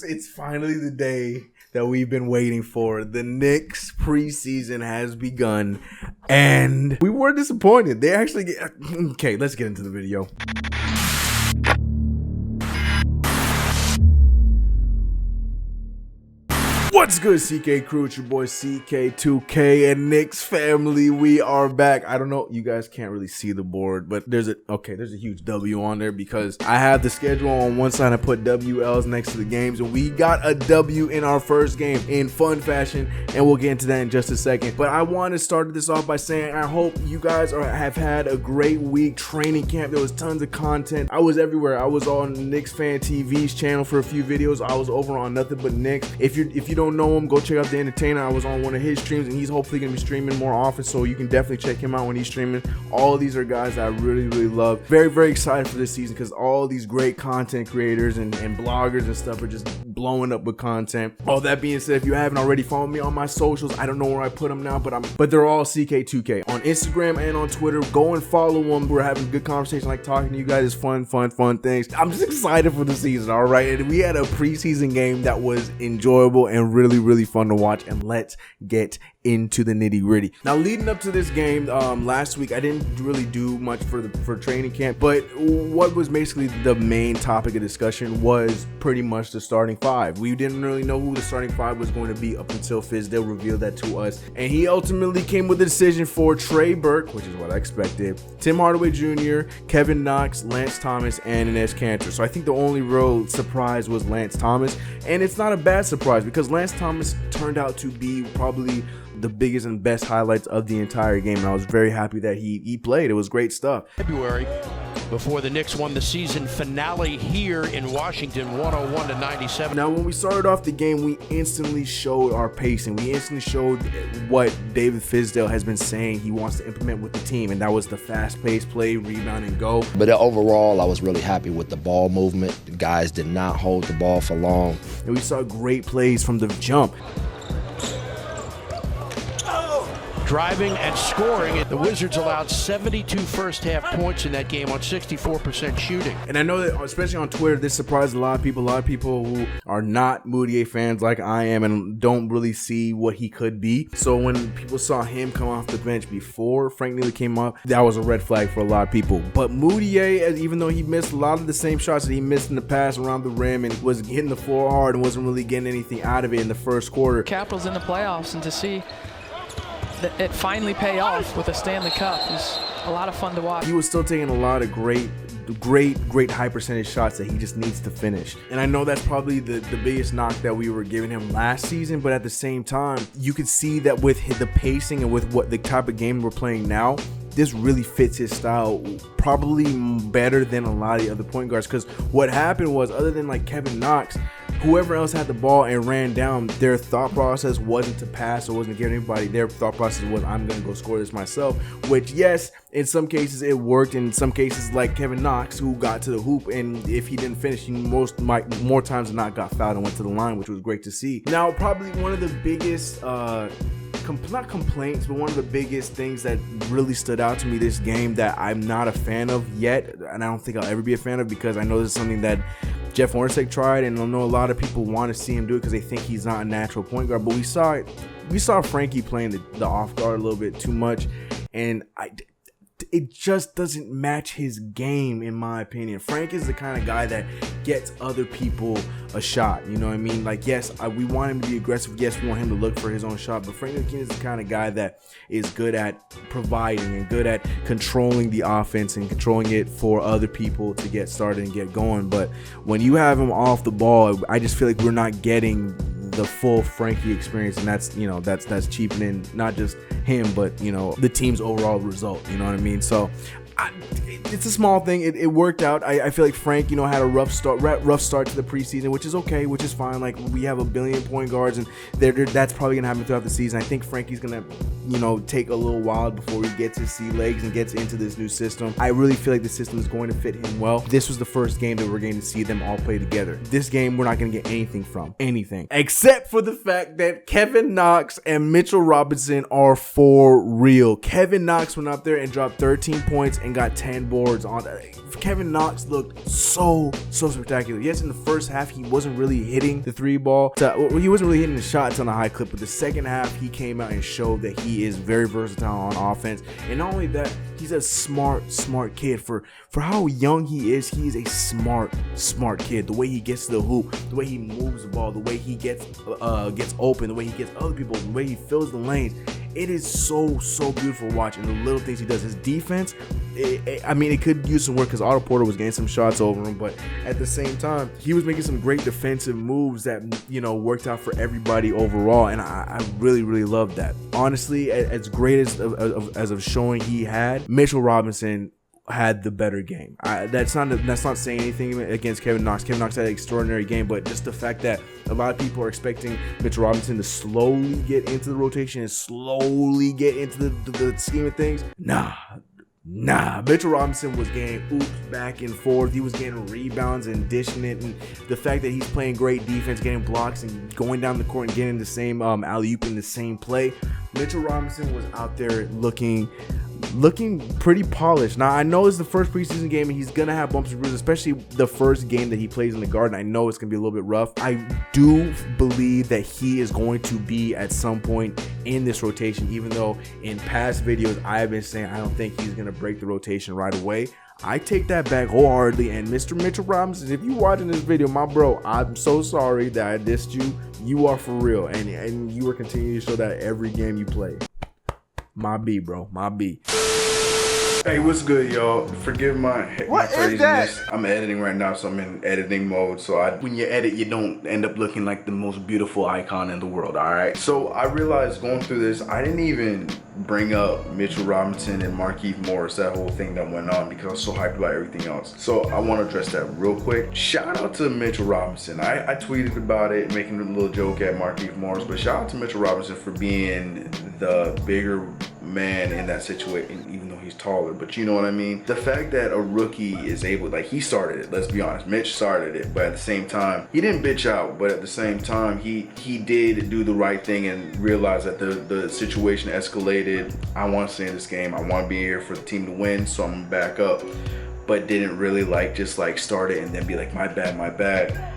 It's finally the day that we've been waiting for. The Knicks preseason has begun, and we were disappointed. They actually get... Okay, let's get into the video. What's good, CK crew? It's your boy CK2K and Knicks family. We are back. I don't know, you guys can't really see the board, but there's a huge W on there because I have the schedule on one side. I put WLs next to the games, and we got a W in our first game in fun fashion, and we'll get into that in just a second. But I want to start this off by saying I hope you guys have had a great week. Training camp, there was tons of content. I was everywhere. I was on Knicks Fan TV's channel for a few videos. I was over on Nothing But Knicks. If you don't know him, go check out The Entertainer. I was on one of his streams, and he's hopefully gonna be streaming more often, so you can definitely check him out when he's streaming. All of these are guys that I really love. Very excited for this season because all these great content creators and bloggers and stuff are just blowing up with content. All that being said, if you haven't already, follow me on my socials. I don't know where I put them now, but they're all CK2K on Instagram and on Twitter. Go and follow them. We're having a good conversation, like talking to you guys. It's fun things. I'm just excited for the season. All right, and we had a preseason game that was enjoyable and really fun to watch, and let's get into the nitty-gritty. Now, leading up to this game last week, I didn't really do much for training camp, but what was basically the main topic of discussion was pretty much the starting five. We didn't really know who the starting five was going to be up until Fizdale revealed that to us, and he ultimately came with a decision for Trey Burke, which is what I expected, Tim Hardaway Jr., Kevin Knox, Lance Thomas, and Enes Kanter. So I think the only real surprise was Lance Thomas, and it's not a bad surprise because Lance Thomas turned out to be probably the biggest and best highlights of the entire game, and I was very happy that he played. It was great stuff. February, before the Knicks won the season finale here in Washington, 101-97. Now, when we started off the game, we instantly showed our pacing. We instantly showed what David Fizdale has been saying he wants to implement with the team, and that was the fast-paced play, rebound, and go. But overall, I was really happy with the ball movement. The guys did not hold the ball for long. And we saw great plays from the jump. Driving and scoring. The Wizards allowed 72 first-half points in that game on 64% shooting. And I know that, especially on Twitter, this surprised a lot of people who are not Mudiay fans like I am and don't really see what he could be. So when people saw him come off the bench before Frank Ntilikina came up, that was a red flag for a lot of people. But Mudiay, even though he missed a lot of the same shots that he missed in the past around the rim and was hitting the floor hard and wasn't really getting anything out of it in the first quarter. Capitals in the playoffs, and to see it finally pay off with a Stanley Cup is a lot of fun to watch. He was still taking a lot of great high percentage shots that he just needs to finish. And I know that's probably the biggest knock that we were giving him last season, but at the same time, you could see that with the pacing and with what the type of game we're playing now, this really fits his style probably better than a lot of the other point guards. Because what happened was, other than like Kevin Knox, whoever else had the ball and ran down, their thought process wasn't to pass or wasn't to give anybody. Their thought process was, I'm going to go score this myself, which, yes, in some cases it worked. In some cases, like Kevin Knox, who got to the hoop, and if he didn't finish, he more times than not got fouled and went to the line, which was great to see. Now, probably one of the biggest not complaints, but one of the biggest things that really stood out to me this game that I'm not a fan of yet, and I don't think I'll ever be a fan of, because I know this is something that Jeff Hornacek tried, and I know a lot of people want to see him do it because they think he's not a natural point guard. But we saw Frankie playing the off guard a little bit too much, and it just doesn't match his game, in my opinion. Frank is the kind of guy that gets other people a shot. You know what I mean? Like, yes, we want him to be aggressive. Yes, we want him to look for his own shot. But Frank Ntilikina is the kind of guy that is good at providing and good at controlling the offense and controlling it for other people to get started and get going. But when you have him off the ball, I just feel like we're not getting the full Frankie experience, and that's cheapening not just him, but the team's overall result. You know what I mean? So it's a small thing. It worked out. I feel like Frank, had a rough start to the preseason, which is okay, which is fine. Like, we have a billion point guards, and that's probably gonna happen throughout the season. I think Frankie's gonna take a little while before he gets his sea legs and gets into this new system. I really feel like the system is going to fit him well. This was the first game that we're going to see them all play together. This game, we're not going to get anything except for the fact that Kevin Knox and Mitchell Robinson are for real. Kevin Knox went up there and dropped 13 points and got 10 boards on. Kevin Knox looked so spectacular. Yes, in the first half he wasn't really hitting the three ball. He wasn't really hitting the shots on a high clip, but the second half he came out and showed that he is very versatile on offense. And not only that, he's a smart kid. For how young he is, he's a smart kid. The way he gets to the hoop, the way he moves the ball, the way he gets open, the way he gets other people, the way he fills the lanes. It is so beautiful to watch, and the little things he does. His defense, it could use some work because Otto Porter was getting some shots over him, but at the same time, he was making some great defensive moves that, worked out for everybody overall, and I really loved that. Honestly, as great as of showing he had, Mitchell Robinson had the better game. That's not saying anything against Kevin Knox. Kevin Knox had an extraordinary game, but just the fact that a lot of people are expecting Mitchell Robinson to slowly get into the rotation and slowly get into the scheme of things. Nah, Mitchell Robinson was getting oops back and forth. He was getting rebounds and dishing it, and the fact that he's playing great defense, getting blocks and going down the court and getting the same alley-oop in the same play. Mitchell Robinson was out there looking pretty polished. Now, I know it's the first preseason game and he's gonna have bumps and bruises, especially the first game that he plays in the Garden. I know it's gonna be a little bit rough. I do believe that he is going to be at some point in this rotation, even though in past videos I have been saying I don't think he's gonna break the rotation right away. I take that back wholeheartedly. And Mr. Mitchell Robinson, if you're watching this video, my bro, I'm so sorry that I dissed you. You are for real, and you are continuing to show that every game you play. My B, bro, my B. Hey, what's good, y'all? Forgive my phrasiness. I'm editing right now, so I'm in editing mode. So when you edit, you don't end up looking like the most beautiful icon in the world, all right? So I realized going through this, I didn't even bring up Mitchell Robinson and Markieff Morris, that whole thing that went on, because I was so hyped about everything else. So I want to address that real quick. Shout out to Mitchell Robinson. I tweeted about it, making a little joke at Markieff Morris, but shout out to Mitchell Robinson for being the bigger man in that situation, even though he's taller, but you know what I mean? The fact that a rookie is able, like, he started it, let's be honest, Mitch started it, but at the same time, he didn't bitch out, but at the same time, he did do the right thing and realize that the situation escalated. I want to stay in this game, I want to be here for the team to win, so I'm gonna back up, but didn't really just start it and then be like, my bad.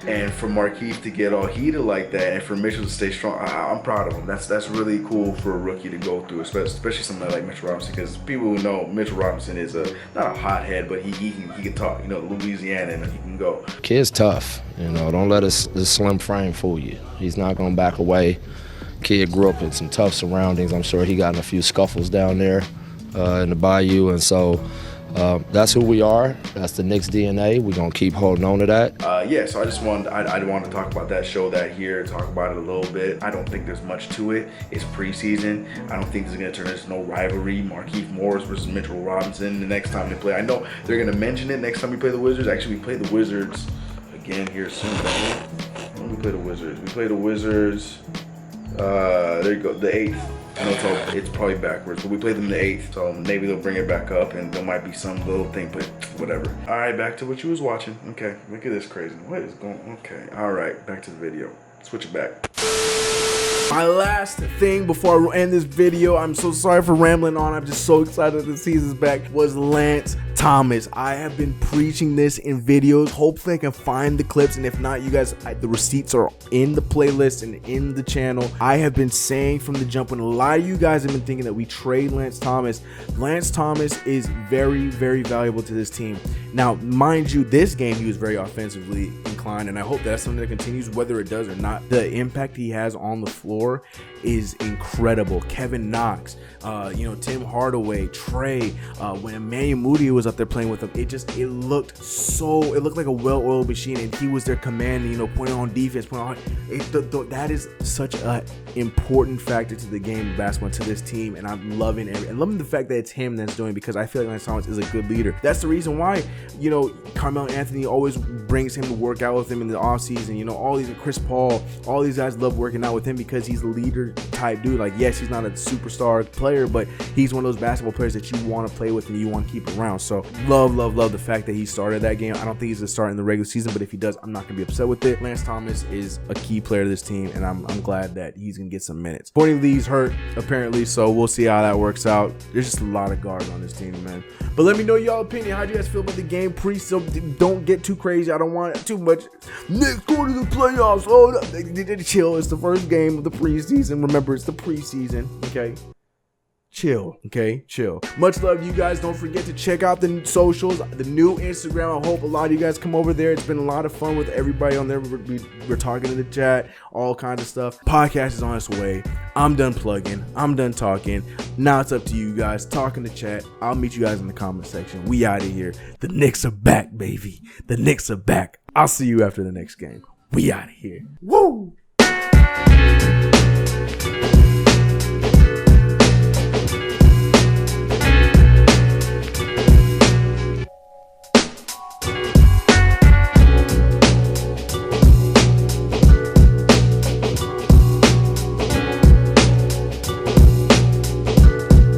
And for Markieff to get all heated like that, and for Mitchell to stay strong, I'm proud of him. That's really cool for a rookie to go through, especially somebody like Mitchell Robinson, because people who know Mitchell Robinson is not a hothead, but he can talk. Louisiana, and he can go. Kid's tough. Don't let his slim frame fool you. He's not gonna back away. Kid grew up in some tough surroundings. I'm sure he got in a few scuffles down there in the bayou, and so. That's who we are. That's the Knicks DNA. We're gonna keep holding on to that. So I wanted to talk about that, show that here, talk about it a little bit. I don't think there's much to it. It's preseason. I don't think this is gonna turn into no rivalry. Markieff Morris versus Mitchell Robinson the next time they play. I know they're gonna mention it next time we play the Wizards. Actually, we play the Wizards again here soon. When we play the Wizards, there you go, the 8th. I know it's probably backwards, but we played them the 8th, so maybe they'll bring it back up and there might be some little thing, but whatever. All right, back to what you was watching. Okay, look at this crazy. What is going on? Okay, all right, back to the video. Switch it back. My last thing before I end this video, I'm so sorry for rambling on, I'm just so excited the season's back, was Lance Thomas. I have been preaching this in videos. Hopefully I can find the clips, and if not, you guys, the receipts are in the playlist and in the channel. I have been saying from the jump, when a lot of you guys have been thinking that we trade Lance Thomas. Lance Thomas is very valuable to this team. Now, mind you, this game he was very offensively inclined, and I hope that's something that continues, whether it does or not. The impact he has on the floor is incredible. Kevin Knox, Tim Hardaway, Trey, when Emmanuel Mudiay was up there playing with him, it looked like a well-oiled machine, and he was their commanding, pointing on defense, that is such a important factor to the game of basketball, to this team, and I'm loving it, and loving the fact that it's him that's doing it, because I feel like Lance Thomas is a good leader. That's the reason why You know, Carmelo Anthony always brings him to work out with him in the offseason. You know, all these, Chris Paul, all these guys love working out with him because he's a leader type dude. Like, yes, he's not a superstar player, but he's one of those basketball players that you want to play with and you want to keep around. So love the fact that he started that game. I don't think he's going to start in the regular season, but if he does, I'm not going to be upset with it. Lance Thomas is a key player to this team, and I'm glad that he's going to get some minutes. Courtney Lee's hurt, apparently, so we'll see how that works out. There's just a lot of guards on this team, man. But let me know y'all opinion. How do you guys feel about the game? So don't get too crazy. I don't want too much. Knicks going to the playoffs. Oh, no. Chill. It's the first game of the preseason. Remember, it's the preseason. Okay. Chill. Okay. Chill. Much love to you guys. Don't forget to check out the socials, the new Instagram. I hope a lot of you guys come over there. It's been a lot of fun with everybody on there. We're talking in the chat, all kinds of stuff. Podcast is on its way. I'm done plugging. I'm done talking. Now it's up to you guys. Talk in the chat. I'll meet you guys in the comment section. We out of here. The Knicks are back, baby. The Knicks are back. I'll see you after the next game. We out of here. Woo!